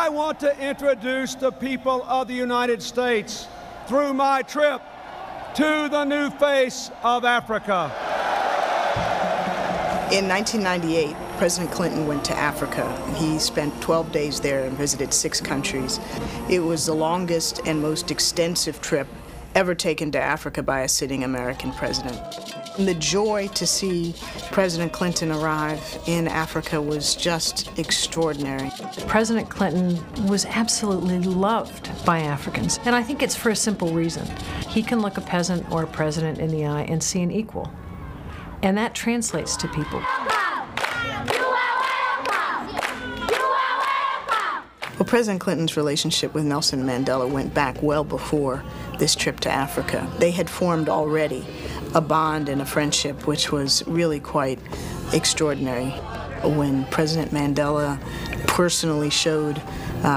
I want to introduce the people of the United States through my trip to the new face of Africa. In 1998, President Clinton went to Africa. He spent 12 days there and visited 6 countries. It was the longest and most extensive trip ever taken to Africa by a sitting American president. And the joy to see President Clinton arrive in Africa was just extraordinary. President Clinton was absolutely loved by Africans, and I think it's for a simple reason. He can look a peasant or a president in the eye and see an equal, and that translates to people. Well, President Clinton's relationship with Nelson Mandela went back well before this trip to Africa. They had formed already a bond and a friendship which was really quite extraordinary. When President Mandela personally showed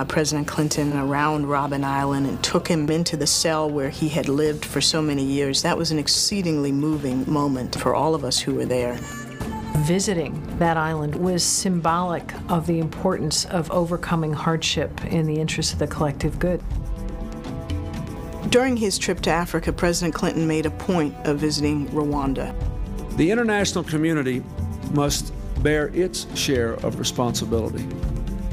President Clinton around Robben Island and took him into the cell where he had lived for so many years, that was an exceedingly moving moment for all of us who were there. Visiting that island was symbolic of the importance of overcoming hardship in the interest of the collective good. During his trip to Africa, President Clinton made a point of visiting Rwanda. The international community must bear its share of responsibility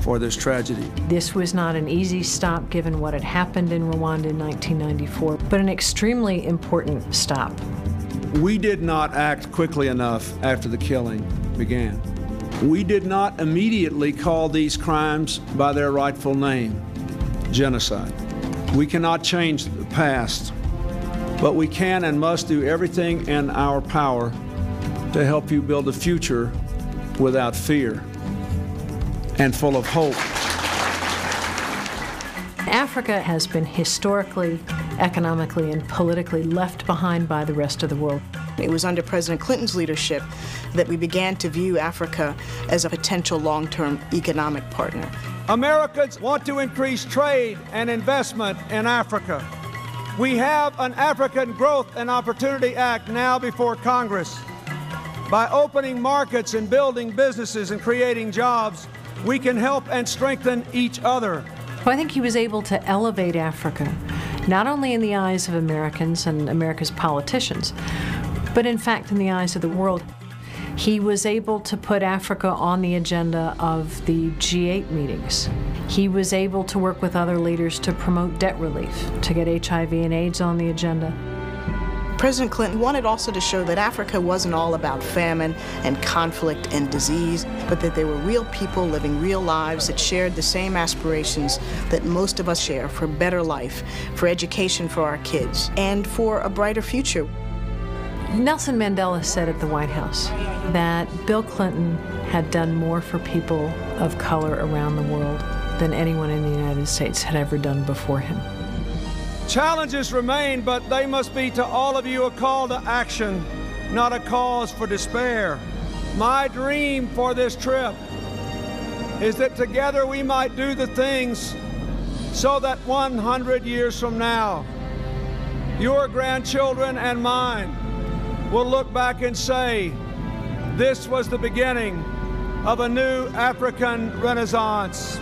for this tragedy. This was not an easy stop given what had happened in Rwanda in 1994, but an extremely important stop. We did not act quickly enough after the killing began. We did not immediately call these crimes by their rightful name, genocide. We cannot change the past, but we can and must do everything in our power to help you build a future without fear and full of hope. Africa has been historically, economically, and politically left behind by the rest of the world. It was under President Clinton's leadership that we began to view Africa as a potential long-term economic partner. Americans want to increase trade and investment in Africa. We have an African Growth and Opportunity Act now before Congress. By opening markets and building businesses and creating jobs, we can help and strengthen each other. I think he was able to elevate Africa, not only in the eyes of Americans and America's politicians, but in fact in the eyes of the world. He was able to put Africa on the agenda of the G8 meetings. He was able to work with other leaders to promote debt relief, to get HIV and AIDS on the agenda. President Clinton wanted also to show that Africa wasn't all about famine and conflict and disease, but that there were real people living real lives that shared the same aspirations that most of us share for a better life, for education for our kids, and for a brighter future. Nelson Mandela said at the White House that Bill Clinton had done more for people of color around the world than anyone in the United States had ever done before him. Challenges remain, but they must be to all of you a call to action, not a cause for despair. My dream for this trip is that together we might do the things so that 100 years from now, your grandchildren and mine will look back and say, this was the beginning of a new African Renaissance.